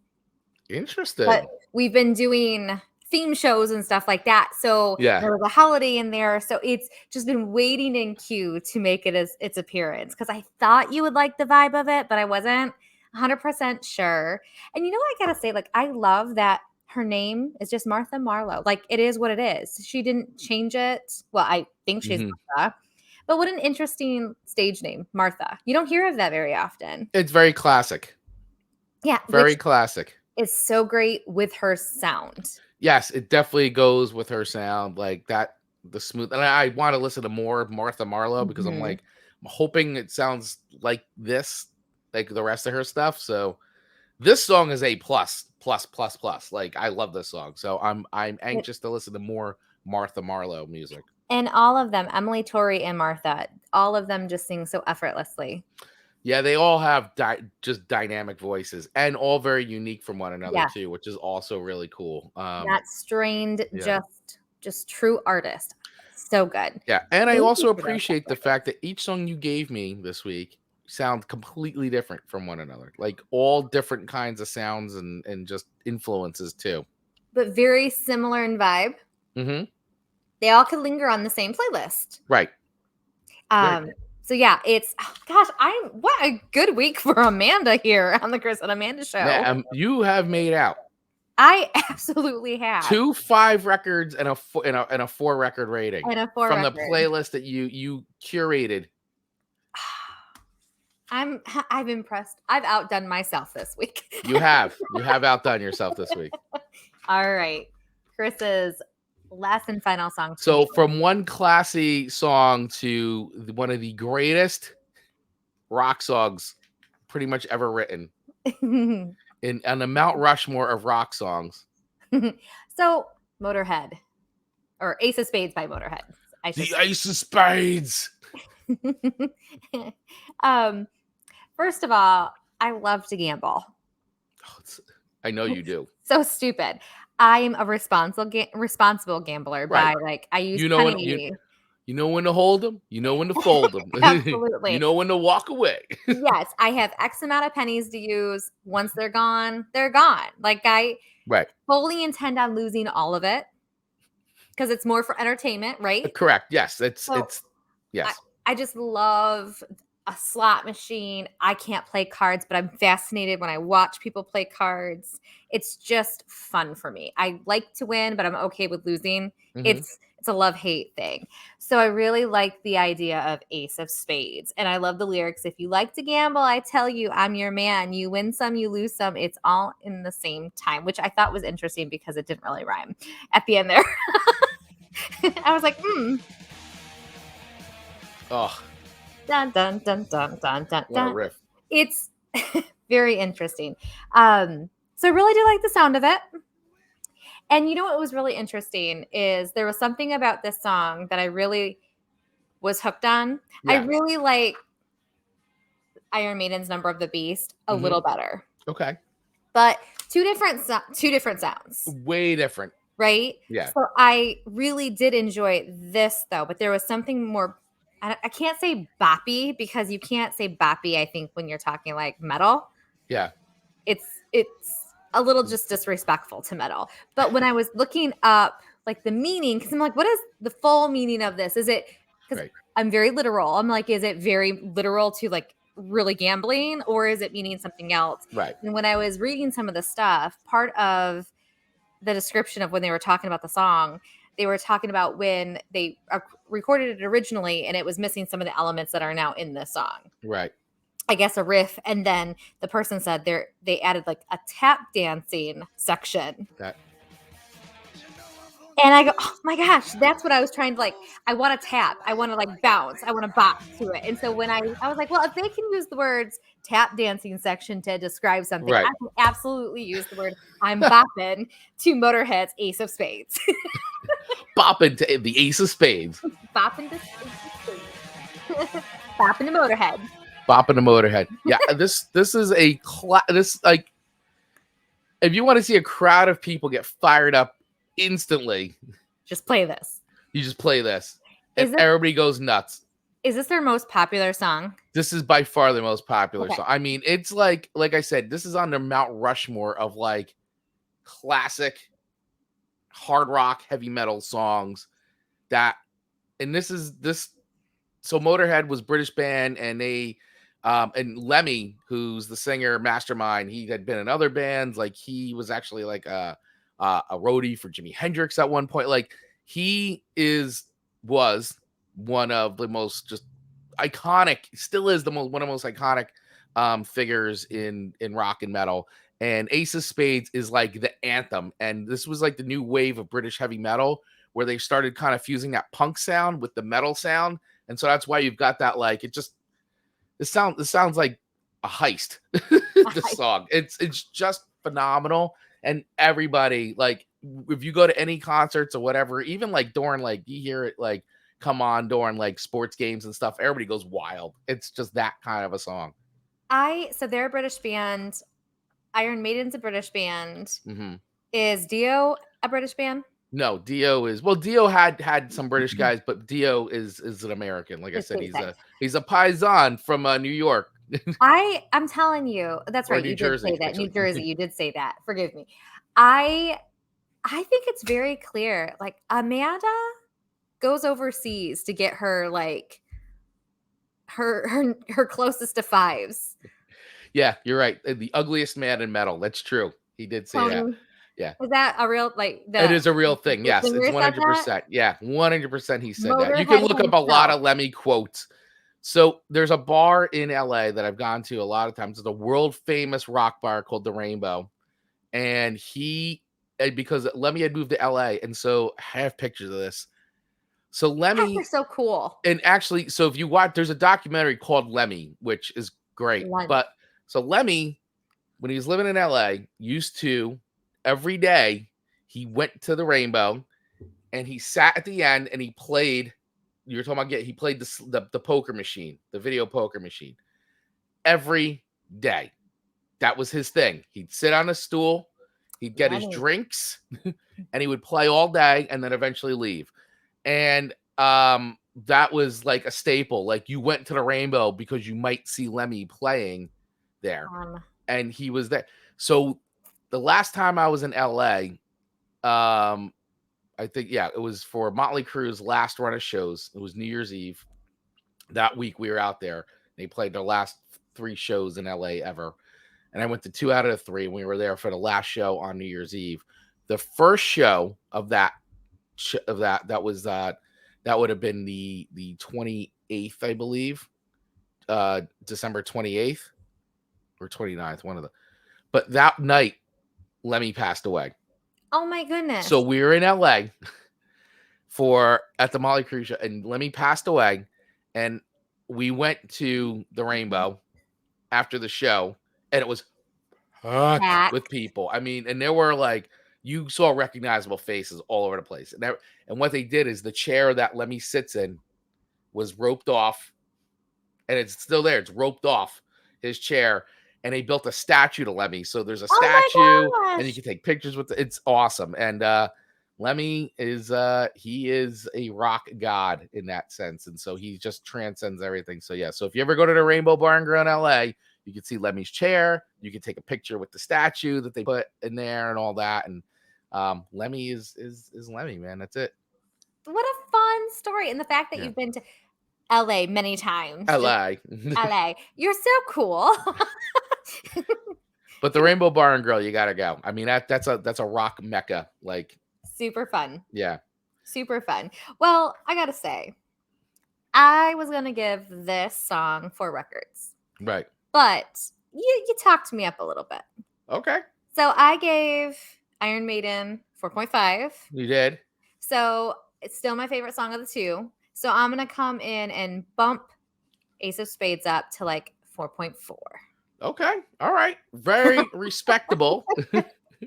Interesting. But we've been doing theme shows and stuff like that. So there was a holiday in there. So it's just been waiting in queue to make it as its appearance, because I thought you would like the vibe of it, but I wasn't 100% sure. And you know what I gotta say? Like, I love that her name is just Martha Marlow. Like, it is what it is. She didn't change it. Well, I think she's Martha. But what an interesting stage name, Martha. You don't hear of that very often. It's very classic. Yeah. Very classic. It's so great with her sound. Yes, it definitely goes with her sound, like that, the smooth. And I want to listen to more Martha Marlow because I'm hoping it sounds like this, like the rest of her stuff. So this song is a plus. Like, I love this song. So I'm anxious to listen to more Martha Marlow music. And all of them, Emily, Tori, and Martha, all of them just sing so effortlessly. Yeah, they all have just dynamic voices and all very unique from one another Yeah. too, which is also really cool. Not strained, Yeah. just true artist. So good. Yeah, and I Thank you also for those appreciate the records. fact that each song you gave me this week sound completely different from one another. Like all different kinds of sounds and just influences too. But very similar in vibe. Mhm. They all could linger on the same playlist. Right. Right. So yeah, it's gosh, what a good week for Amanda here on the Chris and Amanda show. You have made out I absolutely have. 2 5 records and a 4 record rating And a 4 from the record. playlist that you curated. I've impressed. I've outdone myself this week. You have outdone yourself this week. All right. Chris's last and final song. So from one classy song to one of the greatest rock songs pretty much ever written on the Mount Rushmore of rock songs. So Motörhead, or Ace of Spades by Motörhead. The Ace of Spades. First of all, I love to gamble. I know you do. So stupid. I'm a responsible gambler by I use penny. You know when to hold them. You know when to fold them. Absolutely. You know when to walk away. Yes, I have X amount of pennies to use. Once they're gone, they're gone. Like I fully intend on losing all of it because it's more for entertainment, right? Correct. Yes, yes. I just love a slot machine. I can't play cards, but I'm fascinated when I watch people play cards. It's just fun for me. I like to win, but I'm okay with losing. Mm-hmm. It's a love-hate thing. So I really like the idea of Ace of Spades. And I love the lyrics. If you like to gamble, I tell you, I'm your man. You win some, you lose some. It's all in the same time, which I thought was interesting because it didn't really rhyme at the end there. I was like, Oh. Dun, dun, dun, dun, dun, dun, what a riff. It's very interesting. So I really do like the sound of it. And you know what was really interesting is there was something about this song that I really was hooked on. Yeah. I really like Iron Maiden's Number of the Beast a little better. Okay. But two different sounds. Way different. Right? Yeah. So I really did enjoy this though, but there was something more, I can't say boppy because you can't say boppy, I think, when you're talking like metal. Yeah. It's a little just disrespectful to metal. But when I was looking up like the meaning, because I'm like, what is the full meaning of this? Is it, because I'm very literal. I'm like, is it very literal to like really gambling, or is it meaning something else? Right. And when I was reading some of the stuff, part of the description of when they were talking about the song, they were talking about when they recorded it originally and it was missing some of the elements that are now in this song. Right. I guess a riff. And then the person said they added like a tap dancing section. And I go, oh my gosh, that's what I was trying to like. I want to tap. I want to like bounce. I want to bop to it. And so when I was like, well, if they can use the words tap dancing section to describe something, I can absolutely use the word I'm bopping to Motorhead's Ace of Spades. Bopping to the Ace of Spades. Bopping to Ace of Spades. Bopping to Motorhead. Bopping to Motorhead. Yeah, this is this like, if you want to see a crowd of people get fired up instantly, just play this. You just play this, and everybody goes nuts. Is this their most popular song? This is by far the most popular song. I mean, it's like I said, this is on the Mount Rushmore of like classic hard rock, heavy metal songs. So Motorhead was British band, and they and Lemmy, who's the singer, mastermind, he had been in other bands. Like he was actually like a roadie for Jimi Hendrix at one point. Like he was one of the most just iconic, still is one of the most iconic figures in rock and metal. And Ace of Spades is like the anthem. And this was like the new wave of British heavy metal where they started kind of fusing that punk sound with the metal sound. And so that's why you've got that, like, this sounds like a heist. This song. It's just phenomenal. And everybody, like, if you go to any concerts or whatever, even like during, like, you hear it like come on during like sports games and stuff, everybody goes wild. It's just that kind of a song. So they're a British band. Iron Maiden's a British band. Mm-hmm. Is Dio a British band? No, Dio is Dio had some British guys, but Dio is an American. Like I It's said, he's stateside. a paisan from New York I'm telling you, that's or right. New You did say Jersey, that. New actually. Jersey, you did say that. Forgive me. I think it's very clear. Like Amanda goes overseas to get her like her closest to fives. Yeah, you're right. The ugliest man in metal. That's true. He did say that. Tony, Yeah. is that a real like It the is a real thing. the Yes, it's singer said that? 100%. Yeah, 100% he said that. You can Motörhead look up a lot himself. of Lemmy quotes. So there's a bar in LA that I've gone to a lot of times. It's a world famous rock bar called the Rainbow. And because Lemmy had moved to LA, and so I have pictures of this. So You guys are Lemmy, so cool. and actually, so if you watch, there's a documentary called Lemmy, which is great. Lunch. But so Lemmy, when he was living in LA, used to every day he went to the Rainbow and he sat at the end and he played. You're talking about he played the poker machine, the video poker machine, every day. That was his thing. He'd sit on a stool, he'd get his Lemmy. drinks, and he would play all day and then eventually leave. And that was like a staple. Like you went to the Rainbow because you might see Lemmy playing there. And he was there. So the last time I was in LA, I think, it was for Motley Crue's last run of shows. It was New Year's Eve. That week we were out there. They played their last 3 shows in LA ever. And I went to 2 out of the 3. And we were there for the last show on New Year's Eve. The first show of that would have been the 28th, I believe. December 28th or 29th, one of them. But that night, Lemmy passed away. Oh my goodness. So we were in LA at the Motley Crue show, and Lemmy passed away. And we went to the Rainbow after the show, and it was packed with people. I mean, and there were like, you saw recognizable faces all over the place. And what they did is the chair that Lemmy sits in was roped off, and it's still there. It's roped off his chair. And they built a statue to Lemmy. So there's a statue, and you can take pictures with it. It's awesome. And Lemmy is he is a rock god in that sense. And so he just transcends everything. So yeah. So if you ever go to the Rainbow Bar and Grill in LA, you can see Lemmy's chair. You can take a picture with the statue that they put in there and all that. And Lemmy is Lemmy, man. That's it. What a fun story. And the fact that you've been to LA many times. LA. You're so cool. But the Rainbow Bar and Grill, you gotta go. I mean, that's a rock mecca. Like super fun. Yeah. Super fun. Well, I gotta say, I was gonna give this song 4 records. Right. But you talked me up a little bit. Okay. So I gave Iron Maiden 4.5. You did. So it's still my favorite song of the 2. So I'm gonna come in and bump Ace of Spades up to like 4.4. Okay. All right. Very respectable.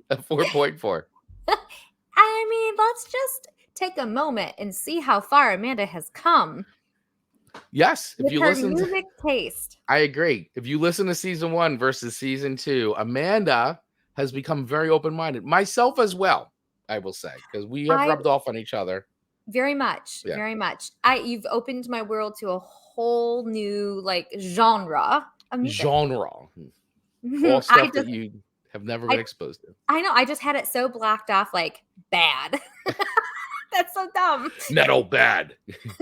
A 4.4. I mean, let's just take a moment and see how far Amanda has come. Yes. If you listen to music taste. I agree. If you listen to season 1 versus season 2, Amanda has become very open-minded. Myself as well, I will say, because we have rubbed off on each other. Very much. Yeah. Very much. You've opened my world to a whole new like genre of music. Genre. All stuff that you have never been exposed to. I know. I just had it so blocked off like bad. That's so dumb. Metal bad.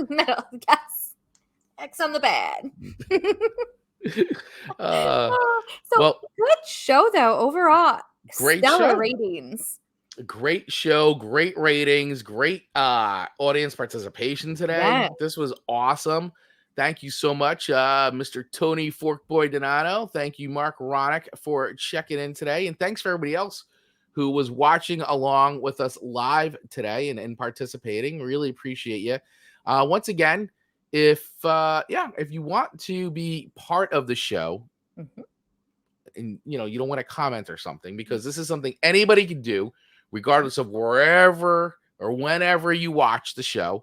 Metal, yes. X on the bad. Good show though, overall. Great stellar show. Ratings. Great show, great ratings, great audience participation today. Yeah. This was awesome. Thank you so much, Mr. Tony Forkboy Donato. Thank you, Mark Ronick, for checking in today. And thanks for everybody else who was watching along with us live today and participating. Really appreciate you. Once again, if you want to be part of the show, and you don't want to comment or something, because this is something anybody can do, regardless of wherever or whenever you watch the show,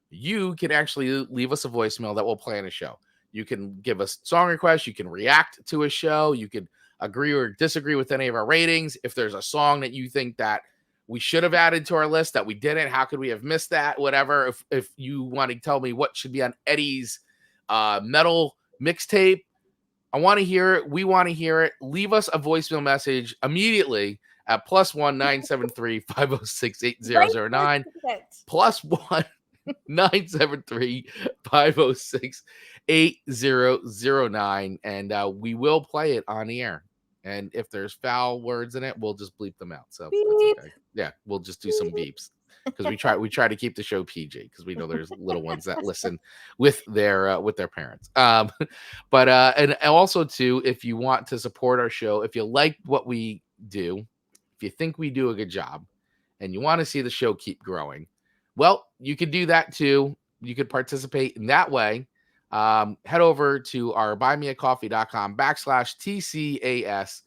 you can actually leave us a voicemail that will play on the show. You can give us song requests. You can react to a show. You can agree or disagree with any of our ratings. If there's a song that you think that we should have added to our list that we didn't, how could we have missed that? Whatever. If you want to tell me what should be on Eddie's metal mixtape, I want to hear it. We want to hear it. Leave us a voicemail message immediately at +1 973 506 8009. +1 973 506 8009. And we will play it on the air. And if there's foul words in it, we'll just bleep them out. So that's okay. Yeah, we'll just do some beeps because we try to keep the show PG because we know there's little ones that listen with their parents. But and also too, if you want to support our show, if you like what we do, if you think we do a good job, and you want to see the show keep growing, well, you could do that too. You could participate in that way. Head over to our buymeacoffee.com/TC&AS.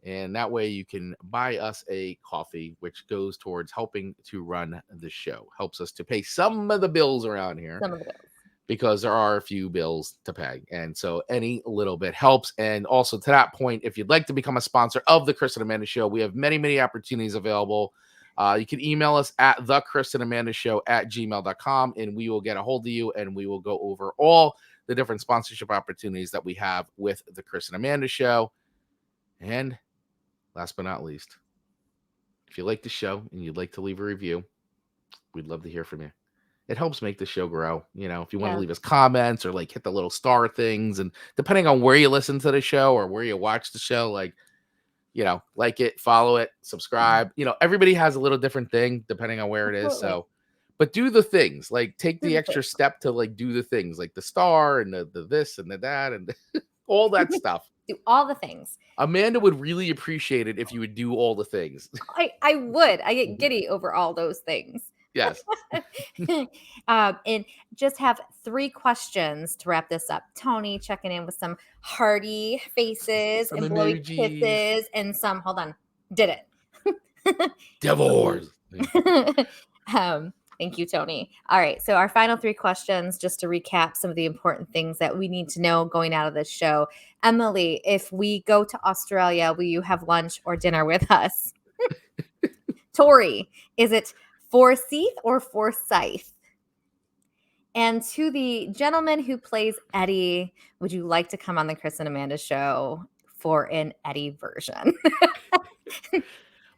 And that way you can buy us a coffee, which goes towards helping to run the show. Helps us to pay some of the bills around here. Some of the bills. Because there are a few bills to pay. And so any little bit helps. And also to that point, if you'd like to become a sponsor of the Chris and Amanda Show, we have many, many opportunities available. You can email us at thechrisanamandashow@gmail.com, and we will get a hold of you, and we will go over all the different sponsorship opportunities that we have with the Chris and Amanda Show. And last but not least, if you like the show and you'd like to leave a review, we'd love to hear from you. It helps make the show grow. You know, if you want to leave us comments or like hit the little star things, and depending on where you listen to the show or where you watch the show, like, you know, like it, follow it, subscribe. You know, everybody has a little different thing depending on where it is. So, but do the things, like take the extra step to like do the things, like the star and the this and the that and all that stuff. Do all the things. Amanda would really appreciate it if you would do all the things. I would. I get giddy over all those things. Yes. And just have 3 questions to wrap this up. Tony checking in with some hearty faces Some and blowy emojis. kisses and some, hold on, did it. Divorce. Thank you, Tony. All right. So our final 3 questions, just to recap some of the important things that we need to know going out of this show. Emily, if we go to Australia, will you have lunch or dinner with us? Tori, is it Forsyth or Forsyth? And to the gentleman who plays Eddie, would you like to come on the Chris and Amanda Show for an Eddie version?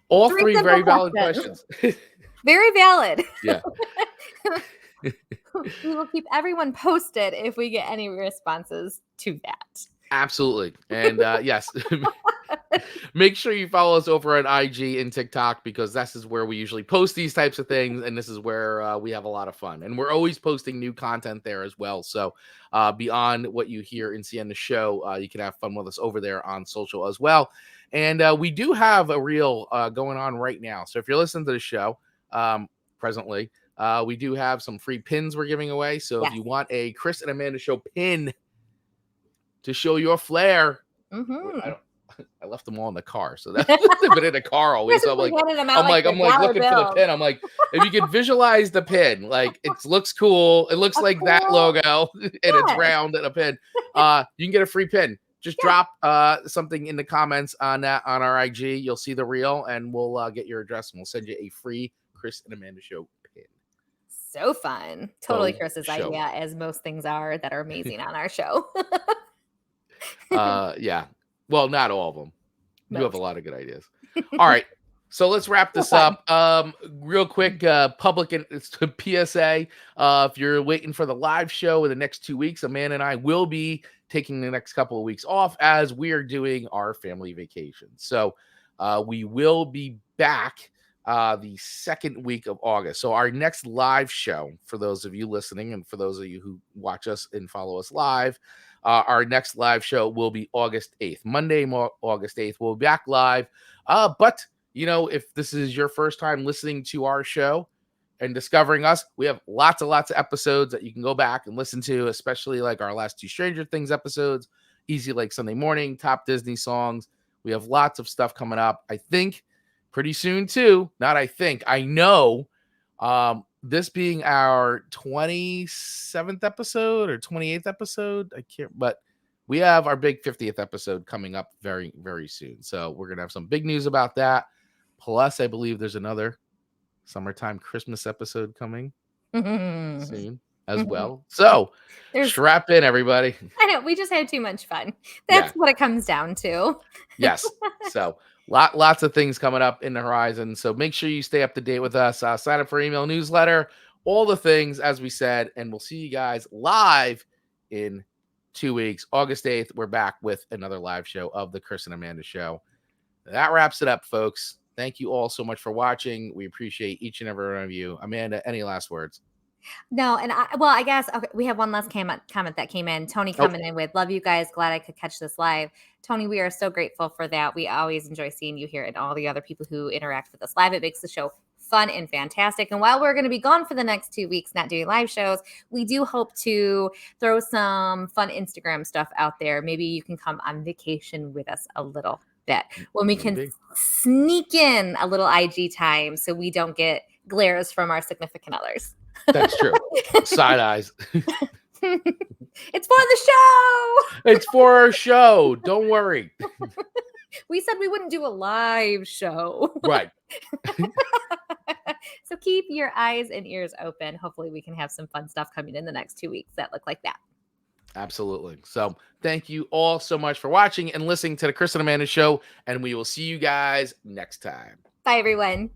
All 3 very valid questions. Very valid. Yeah. We will keep everyone posted if we get any responses to that. Absolutely. And yes, make sure you follow us over on IG and TikTok, because this is where we usually post these types of things. And this is where we have a lot of fun. And we're always posting new content there as well. So beyond what you hear and see on the show, you can have fun with us over there on social as well. And we do have a reel going on right now. So if you're listening to the show presently, we do have some free pins we're giving away. So if you want a Chris and Amanda Show pin to show your flair, I left them all in the car, so that's been in the car always. So I'm like looking for the pin. I'm like, if you could visualize the pin, like it looks cool. It looks like that logo, and it's round and a pin. You can get a free pin. Just drop something in the comments on that on our IG. You'll see the reel, and we'll get your address, and we'll send you a free Chris and Amanda Show pin. So fun. Totally Chris's idea, as most things are that are amazing on our show. Yeah. Well, not all of them. You have a lot of good ideas. All right. So let's wrap this up. Real quick, public PSA. If you're waiting for the live show in the next 2 weeks, Amanda and I will be taking the next couple of weeks off as we are doing our family vacation. So we will be back the second week of August. So our next live show, for those of you listening and for those of you who watch us and follow us live, our next live show will be August 8th. Monday, August 8th. We'll be back live. But, you know, if this is your first time listening to our show and discovering us, we have lots of episodes that you can go back and listen to, especially like our last 2 Stranger Things episodes, Easy Like Sunday Morning, Top Disney Songs. We have lots of stuff coming up. I think pretty soon too. Not I think. I know this being our 27th episode or 28th episode, I can't, but we have our big 50th episode coming up very, very soon. So we're going to have some big news about that. Plus, I believe there's another summertime Christmas episode coming soon as well. So strap in, everybody. I know, we just had too much fun. That's Yeah. what it comes down to. Yes. So lots of things coming up in the horizon. So make sure you stay up to date with us. Sign up for email newsletter, all the things, as we said, and we'll see you guys live in 2 weeks. August 8th, we're back with another live show of the Chris and Amanda Show. That wraps it up, folks. Thank you all so much for watching. We appreciate each and every one of you. Amanda, any last words? No, and I guess okay, we have one last comment that came in. Tony coming in with, love you guys. Glad I could catch this live. Tony, we are so grateful for that. We always enjoy seeing you here and all the other people who interact with us live. It makes the show fun and fantastic. And while we're going to be gone for the next 2 weeks, not doing live shows, we do hope to throw some fun Instagram stuff out there. Maybe you can come on vacation with us a little bit when we can sneak in a little IG time so we don't get glares from our significant others. That's true. Side eyes. It's for the show. It's for our show. Don't worry. We said we wouldn't do a live show. Right. So keep your eyes and ears open. Hopefully we can have some fun stuff coming in the next 2 weeks that look like that. Absolutely. So thank you all so much for watching and listening to the Chris and Amanda Show, and we will see you guys next time. Bye, everyone.